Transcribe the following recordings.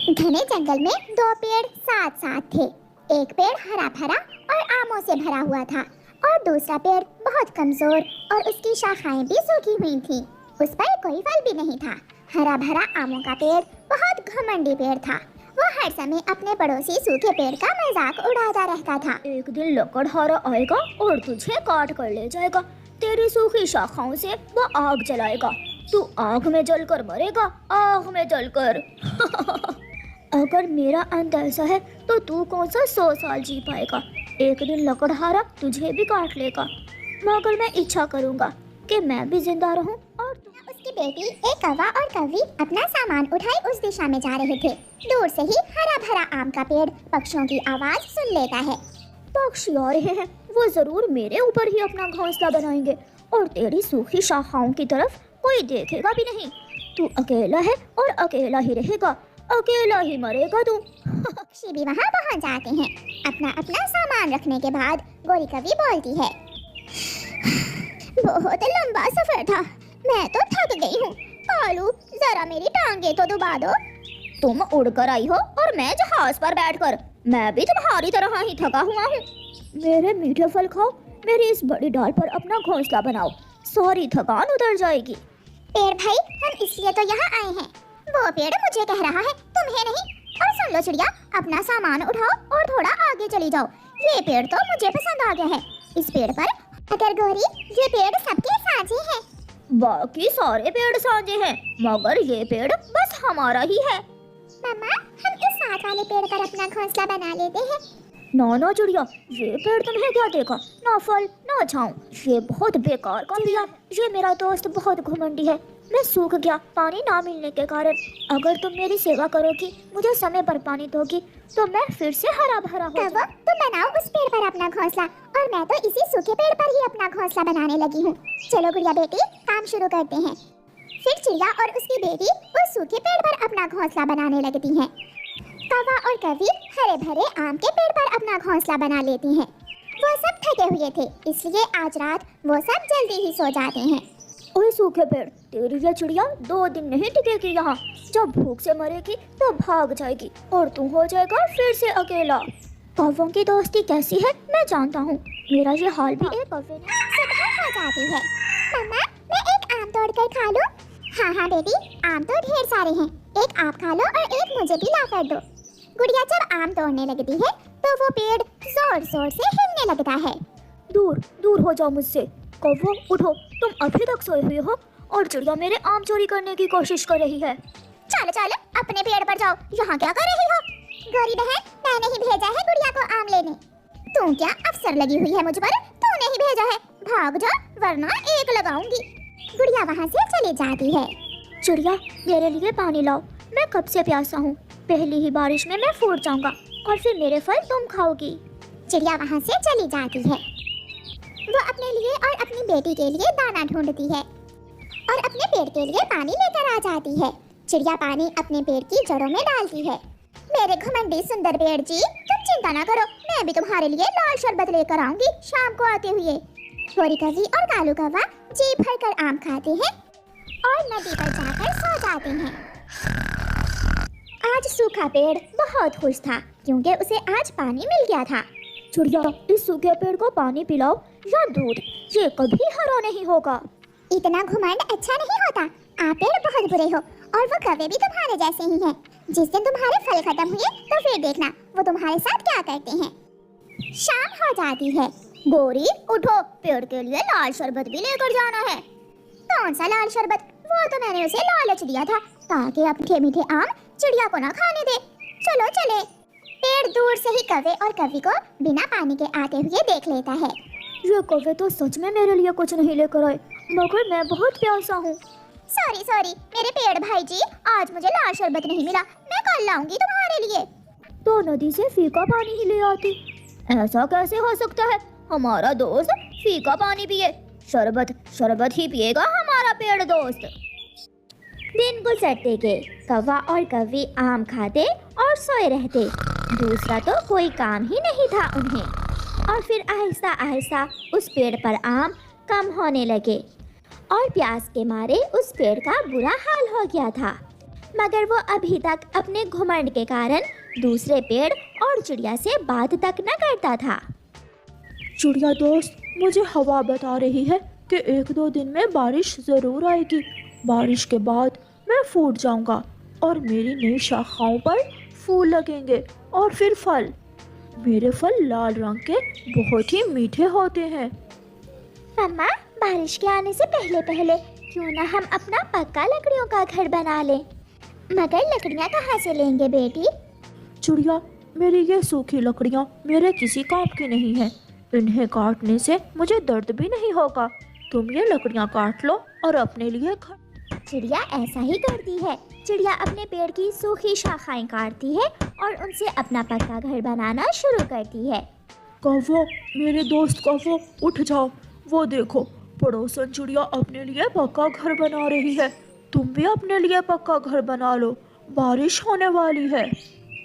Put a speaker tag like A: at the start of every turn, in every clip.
A: घने जंगल में दो पेड़ साथ साथ थे। एक पेड़ हरा भरा और आमों से भरा हुआ था और दूसरा पेड़ बहुत कमजोर और उसकी शाखाएं भी सूखी हुई थीं। उस पर कोई फल भी नहीं था। हरा भरा आमों का पेड़ बहुत घमंडी पेड़ था। वो हर समय अपने पड़ोसी सूखे पेड़ का मजाक उड़ाता रहता था।
B: एक दिन लकड़हारा आएगा और तुझे काट कर ले जाएगा। तेरी सूखी शाखाओं से वो आग जलाएगा। तू आग में जलकर मरेगा, आग में जलकर। अगर मेरा अंत ऐसा है तो तू कौन सा 100 साल जी पाएगा। एक दिन लकड़हारा तुझे भी काट लेगा, मगर मैं इच्छा करूंगा कि मैं भी जिंदा रहूं और
A: उसकी बेटी एक कौवा और कौवी अपना सामान उठाए उस दिशा में जा रहे थे। दूर से ही हरा भरा आम का पेड़ पक्षियों की आवाज सुन लेता है।
B: पक्षी आ रहे हैं, वो जरूर मेरे ऊपर ही अपना घोंसला बनाएंगे और तेरी सूखी शाखाओं की तरफ कोई देखेगा भी नहीं। तू अकेला है और अकेला ही रहेगा, अकेला ही मरेगा तू।
A: पक्षी भी वहाँ पहुँच जाते हैं। अपना अपना सामान रखने के बाद गोरी कवि बोलती है, बहुत लंबा सफर था, मैं तो थक गई हूँ। कालू, जरा मेरी टांगे तो दबा दो।
B: तुम उड़कर आई हो और मैं जहाज पर बैठकर। मैं भी तुम्हारी तरह ही थका हुआ हूँ। मेरे मीठे फल खाओ, मेरी इस बड़ी डाल पर अपना घोंसला बनाओ, सारी थकान उतर जाएगी।
A: पेड़ भाई, हम इसलिए तो यहाँ आए हैं। वो पेड़ मुझे कह रहा है, तुम्हें नहीं। और सुन लो चिड़िया, अपना सामान उठाओ और थोड़ा आगे चली जाओ। ये पेड़ तो मुझे पसंद आ गया है। इस पेड़ पर अगर गोरी, ये पेड़ सबके साझे है।
B: बाकी सारे पेड़ साझे हैं, मगर ये पेड़ बस हमारा ही है।
A: मम्मा, हम इस साथ वाले पेड़ पर अपना घोंसला बना लेते हैं।
B: ना ना चिड़िया, ये पेड़ तुम्हें क्या देगा, ना फल ना छांव। ये बहुत बेकार काम दिया। ये मेरा दोस्त बहुत घमंडी है। मैं सूख गया पानी ना मिलने के कारण। अगर तुम मेरी सेवा करोगी, मुझे समय पर पानी दोगी, तो मैं फिर से हरा भरा हो
A: जाऊंगा। तुम बनाओ उस पेड़ पर अपना घोंसला और मैं तो इसी सूखे पेड़ पर ही अपना घोंसला बनाने लगी हूँ। चलो गुड़िया बेटी, काम शुरू करते हैं। फिर चिड़िया और उसकी बेटी उस सूखे पेड़ पर अपना घोंसला बनाने लगती हैं। कौवा और कवि हरे भरे आम के पेड़ पर अपना घोंसला बना लेती हैं। वो सब थके हुए थे, इसलिए आज रात वो सब जल्दी ही सो जाते हैं।
B: ओए सूखे पेड़, तेरी ये चिड़िया 2 दिन नहीं टिकेगी यहाँ। जब भूख से मरेगी तो भाग जाएगी और तू हो जाएगा फिर से अकेला। कौवों की दोस्ती कैसी है मैं जानता हूँ। मेरा ये हाल भी एक कौवे ने।
A: सुबह हो जाती है। मम्मा, मैं एक आम तोड़ कर खा लूं? हाँ हाँ बेटी, आम तो ढेर सारे हैं। एक आप खा लो और एक मुझे भी ला कर दो। गुड़िया जब आम तोड़ने लगती है तो वो पेड़ जोर जोर से हिलने लगता है।
B: दूर दूर हो जाओ मुझसे। कौवा उठो, तुम अभी तक सोए हुए हो और चिड़िया मेरे आम चोरी करने की कोशिश कर रही है।
A: चलो चलो, अपने पेड़ पर जाओ। यहाँ क्या कर रही हो? गौरी बहन, मैंने ही भेजा है गुड़िया को आम लेने। तू क्या अफसर लगी हुई है मुझ पर? तूने ही भेजा है। भाग जा वरना एक लगाऊंगी। गुड़िया वहाँ से चली जाती है।
B: चिड़िया, मेरे लिए पानी लाओ, मैं कब से प्यासा हूँ। पहली ही बारिश में मैं फूट जाऊंगा और फिर मेरे फल तुम खाओगी।
A: चिड़िया वहाँ से चली जाती है। वो अपने लिए और अपनी बेटी के लिए दाना ढूंढती है और अपने पेड़ के लिए पानी लेकर आ जाती है। चिड़िया पानी अपने पेड़ की जड़ों में डालती है। मेरे घमंडी सुंदर पेड़ जी, तुम चिंता ना करो, मैं भी तुम्हारे लिए लाल शरबत लेकर आऊंगी शाम को आते हुए। गोरी कवि और कालू कौवा जी भरकर आम खाते हैं और नदी पर जाकर सो जाते हैं। आज सूखा पेड़ बहुत खुश था क्योंकि उसे आज पानी मिल गया था।
B: चिड़िया, इस सूखे पेड़ को पानी पिलाओ या दूध, ये कभी हरा नहीं होगा।
A: इतना घुमंड अच्छा नहीं होता। आप पेड़ बहुत बुरे हो और वो कौवे भी तुम्हारे जैसे ही हैं। जिस दिन तुम्हारे फल खत्म हुए तो फिर देखना वो तुम्हारे साथ क्या करते हैं। शाम हो जाती है।
B: गोरी उठो, पेड़ के लिए लाल शरबत भी लेकर जाना है।
A: कौन सा लाल शरबत? वो तो मैंने उसे लालच दिया था ताकि अपने मीठे आम चिड़िया को ना खाने दे। चलो चले। पेड़ दूर से ही कौवे और कवि को बिना पानी के आते हुए देख लेता है।
B: ये कौवे तो सच में मेरे लिए कुछ नहीं लेकर आए, मगर मैं बहुत प्यासा हूँ।
A: सॉरी सॉरी मेरे पेड़ भाई जी, आज मुझे लाल शरबत नहीं मिला, मैं कल लाऊंगी तुम्हारे लिए।
B: तो नदी से फीका पानी ही ले आती। ऐसा कैसे हो सकता है? हमारा दोस्त फीका पानी पिए, शरबत शरबत ही पिएगा हमारा पेड़ दोस्त। दिन गुजरते गए, कौवा और कवि आम खाते और सोए रहते। दूसरा तो कोई काम ही नहीं था उन्हें। और फिर आहिस्ता आहिस्ता उस पेड़ पर आम कम होने लगे और प्यास के मारे उस पेड़ का बुरा हाल हो गया था। मगर वो अभी तक अपने घुमंड के कारण दूसरे पेड़ और चिड़िया से बात तक न करता था।
C: चिड़िया दोस्त, मुझे हवा बता रही है कि 1-2 दिन में बारिश ज़रूर आएगी। बारिश के बाद मैं फूट जाऊंगा और मेरी नई शाखाओं पर फूल लगेंगे और फिर फल। मेरे फल लाल रंग के बहुत ही मीठे होते हैं।
A: मम्मा, बारिश के आने से पहले पहले क्यों ना हम अपना पक्का लकड़ियों का घर बना लें। मगर लकड़ियाँ कहाँ से लेंगे बेटी?
C: चिड़िया, मेरी ये सूखी लकड़ियाँ मेरे किसी काम की नहीं है। इन्हें काटने से मुझे दर्द भी नहीं होगा। तुम ये लकड़ियाँ काट लो और अपने लिए घर।
B: चिड़िया ऐसा ही करती है। चिड़िया अपने पेड़ की सूखी शाखाएं काटती है और उनसे अपना पक्का घर बनाना शुरू करती है।
C: कौवो, मेरे दोस्त कौवो, उठ जाओ। वो देखो, पड़ोसन चिड़िया अपने लिए पक्का घर बना रही है। तुम भी अपने लिए पक्का घर बना लो, बारिश होने वाली है।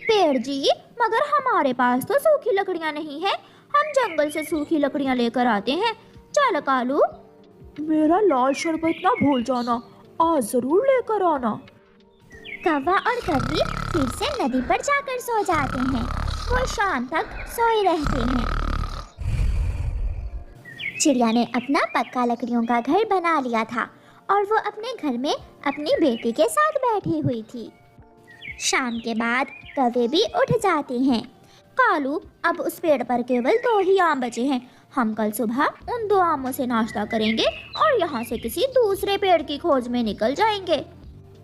B: पेड़ जी, मगर हमारे पास तो सूखी लकड़ियाँ नहीं है। हम जंगल से सूखी लकड़ियाँ लेकर आते हैं। चल कालू।
C: मेरा लाल शरबत ना भूल जाना, आज जरूर लेकर आना।
B: कौवा और कव्वी फिर से नदी पर जाकर सो जाते हैं। वो शाम तक सोए रहते हैं। चिड़िया ने अपना पक्का लकड़ियों का घर बना लिया था और वो अपने घर में अपनी बेटी के साथ बैठी हुई थी। शाम के बाद कौवे भी उठ जाते हैं। कालू, अब उस पेड़ पर केवल 2 ही आम बचे हैं। हम कल सुबह उन 2 आमों से नाश्ता करेंगे और यहाँ से किसी दूसरे पेड़ की खोज में निकल जाएंगे।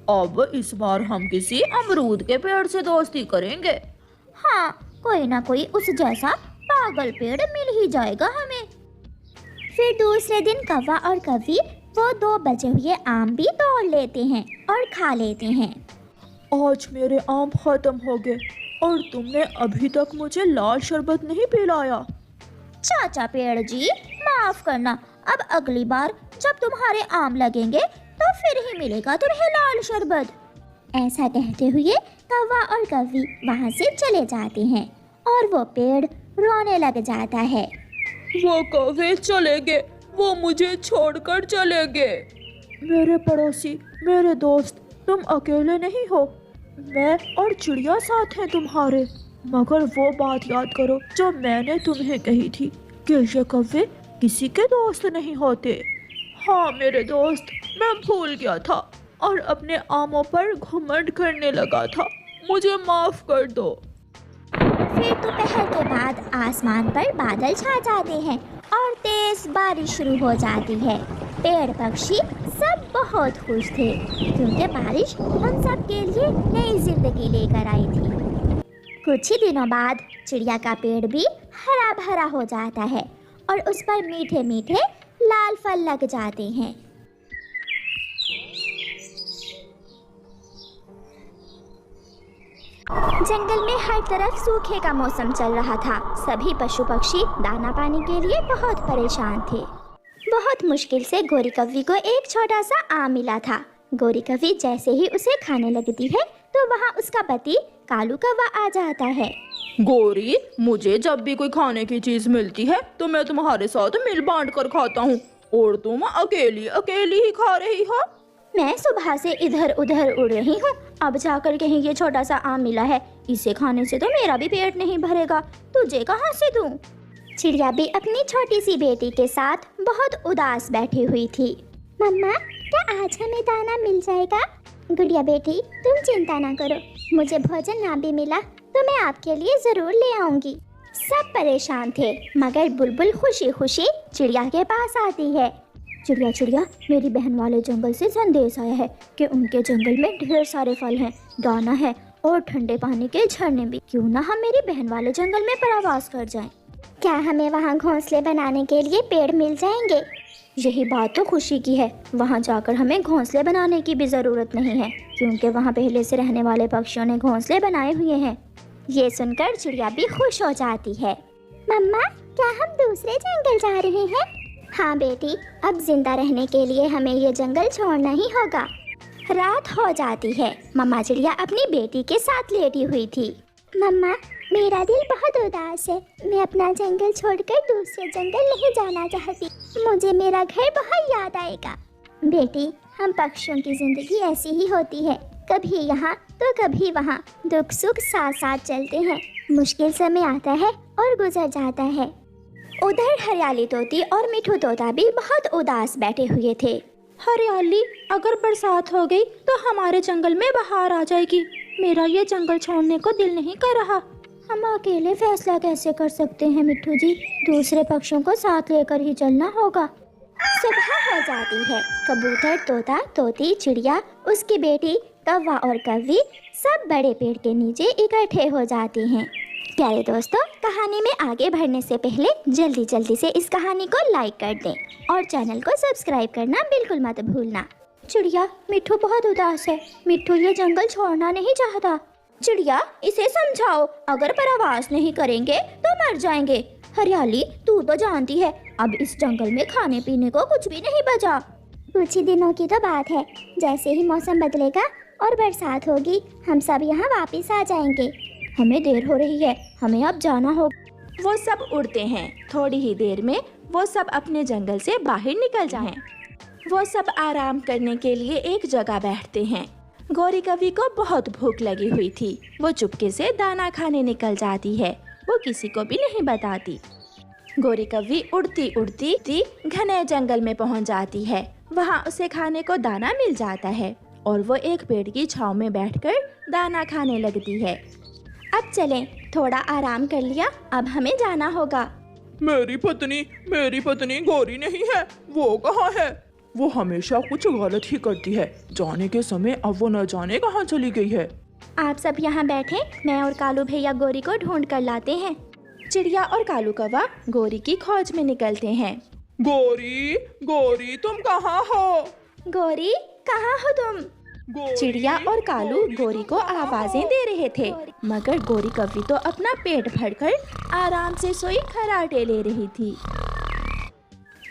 C: अब इस बार हम किसी अमरूद के पेड़ से दोस्ती करेंगे।
B: हाँ, कोई ना कोई उस जैसा पागल पेड़ मिल ही जाएगा हमें। फिर दूसरे दिन कौवा और कव्वी वो 2 बचे हुए आम भी तोड़ लेते हैं और खा लेते हैं।
C: आज मेरे आम खत्म हो गए और तुमने अभी तक मुझे लाल शरबत नहीं पिलाया।
B: चाचा पेड़ जी, माफ करना। अब अगली बार जब तुम्हारे आम लगेंगे तो फिर ही मिलेगा तुम्हें लाल शरबत। ऐसा कहते हुए कौवा और कव्वी वहाँ से चले जाते हैं और वो पेड़ रोने लग जाता है।
C: वो कौवे चले गए, वो मुझे छोड़कर चले गए। मेरे पड़ोसी, मेरे दोस्त, तुम अकेले नहीं हो। मैं और चिड़िया साथ हैं तुम्हारे। मगर वो बात याद करो जो मैंने तुम्हें कही थी कि ये कौवे किसी के दोस्त नहीं होते। हाँ मेरे दोस्त, मैं भूल गया था और अपने आमों पर घमंड करने लगा था। मुझे माफ कर दो।
B: फिर दोपहर के बाद आसमान पर बादल छा जाते हैं और तेज बारिश शुरू हो जाती है। पेड़ पक्षी सब बहुत खुश थे क्योंकि बारिश उन सब के लिए नई जिंदगी लेकर आई थी। कुछ ही दिनों बाद चिड़िया का पेड़ भी हरा भरा हो जाता है और उस पर मीठे मीठे लाल फल लग जाते हैं। जंगल में हर तरफ सूखे का मौसम चल रहा था। सभी पशु पक्षी दाना पानी के लिए बहुत परेशान थे। बहुत मुश्किल से गोरी कव्वी को एक छोटा सा आम मिला था। गोरी कव्वी जैसे ही उसे खाने लगती है तो वहाँ उसका पति कालू कौवा आ जाता है।
C: गोरी, मुझे जब भी कोई खाने की चीज मिलती है तो मैं तुम्हारे साथ मिल बांट कर खाता हूँ और तुम अकेली अकेली ही खा रही हो।
B: मैं सुबह से इधर उधर उड़ रही हूँ, अब जाकर कहीं ये छोटा सा आम मिला है। इसे खाने से तो मेरा भी पेट नहीं भरेगा, तुझे कहाँ से दूँ? चिड़िया भी अपनी छोटी सी बेटी के साथ बहुत उदास बैठी हुई थी।
A: मम्मा, क्या आज हमें दाना मिल जाएगा? गुड़िया बेटी, तुम चिंता ना करो, मुझे भोजन ना भी मिला तो मैं आपके लिए जरूर ले आऊंगी।
B: सब परेशान थे मगर बुलबुल खुशी खुशी चिड़िया के पास आती है। चिड़िया चिड़िया, मेरी बहन वाले जंगल से संदेश आया है कि उनके जंगल में ढेर सारे फल हैं, दाना है और ठंडे पानी के झरने भी। क्यों ना हम मेरी बहन वाले जंगल में प्रवास कर जाएं?
A: क्या हमें वहाँ घोंसले बनाने के लिए पेड़ मिल जाएंगे?
B: यही बात तो खुशी की है। वहाँ जाकर हमें घोंसले बनाने की भी ज़रूरत नहीं है क्योंकि वहाँ पहले से रहने वाले पक्षियों ने घोंसले बनाए हुए हैं। ये सुनकर चिड़िया भी खुश हो जाती है।
A: मम्मा, क्या हम दूसरे जंगल जा रहे हैं? हाँ बेटी, अब जिंदा रहने के लिए हमें ये जंगल छोड़ना ही होगा।
B: रात हो जाती है। मम्मा चिड़िया अपनी बेटी के साथ लेटी हुई थी।
A: मम्मा, मेरा दिल बहुत उदास है। मैं अपना जंगल छोड़कर दूसरे जंगल नहीं जाना चाहती। मुझे मेरा घर बहुत याद आएगा। बेटी, हम पक्षियों की जिंदगी ऐसी ही होती है। कभी यहाँ तो कभी वहाँ, दुख सुख साथ साथ चलते हैं। मुश्किल समय आता है और गुजर जाता है।
B: उधर हरियाली तोती और मिठू तोता भी बहुत उदास बैठे हुए थे।
C: हरियाली, अगर बरसात हो गई तो हमारे जंगल में बहार आ जाएगी। मेरा ये जंगल छोड़ने को दिल नहीं कर रहा।
B: हम अकेले फैसला कैसे कर सकते हैं मिठू जी, दूसरे पक्षियों को साथ लेकर ही चलना होगा।
A: सुबह हो जाती है। कबूतर, तोता, तोती, चिड़िया, उसकी बेटी, कौवा और कौवी सब बड़े पेड़ के नीचे इकट्ठे हो जाते हैं। प्यारे दोस्तों, कहानी में आगे बढ़ने से पहले जल्दी से इस कहानी को लाइक कर दें और चैनल को सब्सक्राइब करना बिल्कुल मत भूलना।
B: चिड़िया, मिठू बहुत उदास है। मिठू ये जंगल छोड़ना नहीं चाहता। चिड़िया, इसे समझाओ, अगर परवास नहीं करेंगे तो मर जाएंगे। हरियाली, तू तो जानती है अब इस जंगल में खाने पीने को कुछ भी नहीं बचा।
A: कुछ ही दिनों की तो बात है, जैसे ही मौसम बदलेगा और बरसात होगी हम सब यहाँ वापस आ जाएंगे।
B: हमें देर हो रही है, हमें अब जाना होगा।
D: वो सब उड़ते हैं। थोड़ी ही देर में वो सब अपने जंगल से बाहर निकल जाएं। वो सब आराम करने के लिए एक जगह बैठते हैं। गौरी कवि को बहुत भूख लगी हुई थी। वो चुपके से दाना खाने निकल जाती है। वो किसी को भी नहीं बताती। गौरी कवि उड़ती उड़ती घने जंगल में पहुंच जाती है। वहां उसे खाने को दाना मिल जाता है और वो एक पेड़ की छांव में बैठकर दाना खाने लगती है।
B: अब चलें, थोड़ा आराम कर लिया, अब हमें जाना होगा।
C: मेरी पत्नी गौरी नहीं है। वो कहाँ है? वो हमेशा कुछ गलत ही करती है। जाने के समय अब वो न जाने कहाँ चली गई है।
B: आप सब यहाँ बैठे, मैं और कालू भैया गौरी को ढूंढ कर लाते हैं।
D: चिड़िया और कालू कौवा गौरी की खोज में निकलते हैं।
C: गौरी तुम कहाँ हो?
B: गौरी, कहाँ हो तुम?
D: चिड़िया और कालू गौरी को आवाजें दे रहे थे, मगर गौरी कवि तो अपना पेट भरकर आराम से सोई खराटे ले रही थी।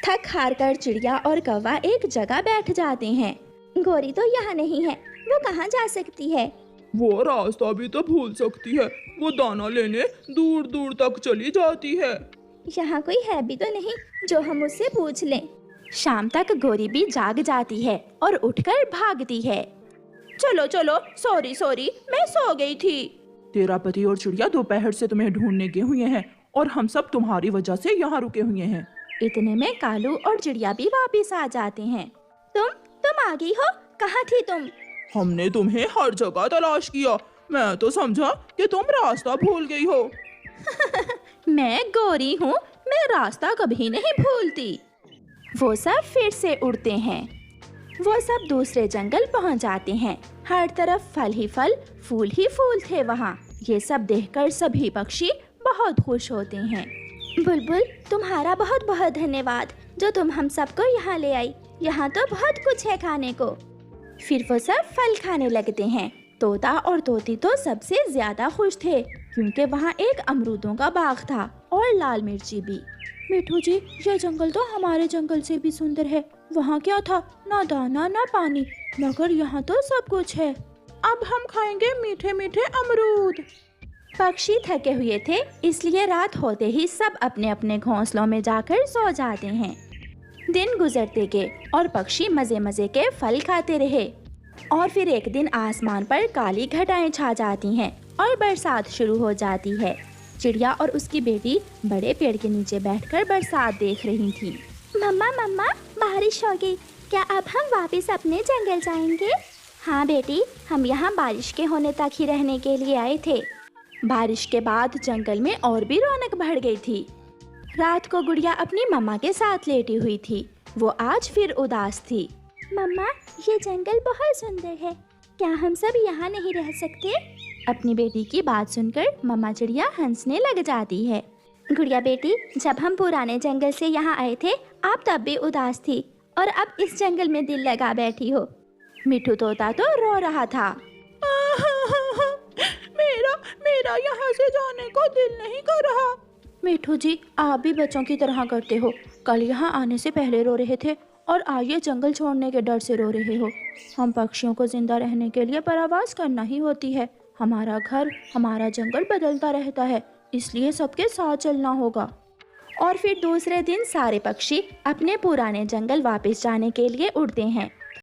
D: थक हार कर चिड़िया और कौवा एक जगह बैठ जाते हैं।
B: गौरी तो यहाँ नहीं है, वो कहाँ जा सकती है?
C: वो रास्ता भी तो भूल सकती है। वो दाना लेने दूर दूर तक चली जाती है।
B: यहाँ कोई है भी तो नहीं जो हम उससे पूछ लें।
D: शाम तक गौरी भी जाग जाती है और उठकर भागती है।
C: चलो, सॉरी, मैं सो गई थी। तेरा पति और चिड़िया दोपहर से तुम्हें ढूंढने गए हुए हैं और हम सब तुम्हारी वजह से यहाँ रुके हुए हैं।
D: इतने में कालू और चिड़िया भी वापस आ जाते हैं।
B: तुम आ गई हो? कहाँ थी तुम?
C: हमने तुम्हें हर जगह तलाश किया। मैं तो समझा कि तुम रास्ता भूल गई हो।
D: मैं गौरी हूँ, मैं रास्ता कभी नहीं भूलती। वो सब फिर से उड़ते हैं। वो सब दूसरे जंगल पहुँच जाते हैं। हर तरफ फल ही फल, फूल ही फूल थे वहाँ। ये सब देखकर सभी पक्षी बहुत खुश होते हैं।
B: बुलबुल, तुम्हारा बहुत बहुत धन्यवाद जो तुम हम सबको यहाँ ले आई। यहाँ तो बहुत कुछ है खाने को।
D: फिर वो सब फल खाने लगते हैं। तोता और तोती तो सबसे ज्यादा खुश थे क्योंकि वहाँ एक अमरूदों का बाग था और लाल मिर्ची भी।
C: मिठू जी, ये जंगल तो हमारे जंगल से भी सुंदर है। वहाँ क्या था? ना दाना ना पानी, मगर यहाँ तो सब कुछ है। अब हम खाएंगे मीठे मीठे अमरूद।
D: पक्षी थके हुए थे, इसलिए रात होते ही सब अपने अपने घोंसलों में जाकर सो जाते हैं। दिन गुजरते गए और पक्षी मजे मजे के फल खाते रहे। और फिर एक दिन आसमान पर काली घटाएं छा जाती हैं और बरसात शुरू हो जाती है। चिड़िया और उसकी बेटी बड़े पेड़ के नीचे बैठकर बरसात देख रही थी।
B: मम्मा, बारिश हो गई, क्या अब हम वापस अपने जंगल जाएंगे? हाँ बेटी, हम यहाँ बारिश के होने तक ही रहने के लिए आए थे।
D: बारिश के बाद जंगल में और भी रौनक बढ़ गई थी। रात को गुड़िया अपनी मम्मा के साथ लेटी हुई थी। वो आज फिर उदास थी।
B: मम्मा, ये जंगल बहुत सुंदर है, क्या हम सब यहाँ नहीं रह सकते?
D: अपनी बेटी की बात सुनकर मम्मा चिड़िया हंसने लग जाती है।
B: गुड़िया बेटी, जब हम पुराने जंगल से यहाँ आए थे आप तब भी उदास थी और अब इस जंगल में दिल लगा बैठी हो।
D: मिठू तोता तो रो रहा था।
C: मेरा यहाँ से जाने को दिल नहीं कर रहा।
D: मिठू जी, आप भी बच्चों की तरह करते हो। कल यहाँ आने से पहले रो रहे थे और आज ये जंगल छोड़ने के डर से रो रहे हो। हम पक्षियों को जिंदा रहने के लिए परवास करना ही होती है। हमारा घर, हमारा जंगल बदलता रहता है, इसलिए सबके साथ चलना होगा। और फिर दूसरे दिन सारे पक्षी अपने पुराने जंगल वापस जाने के लिए उड़ते हैं।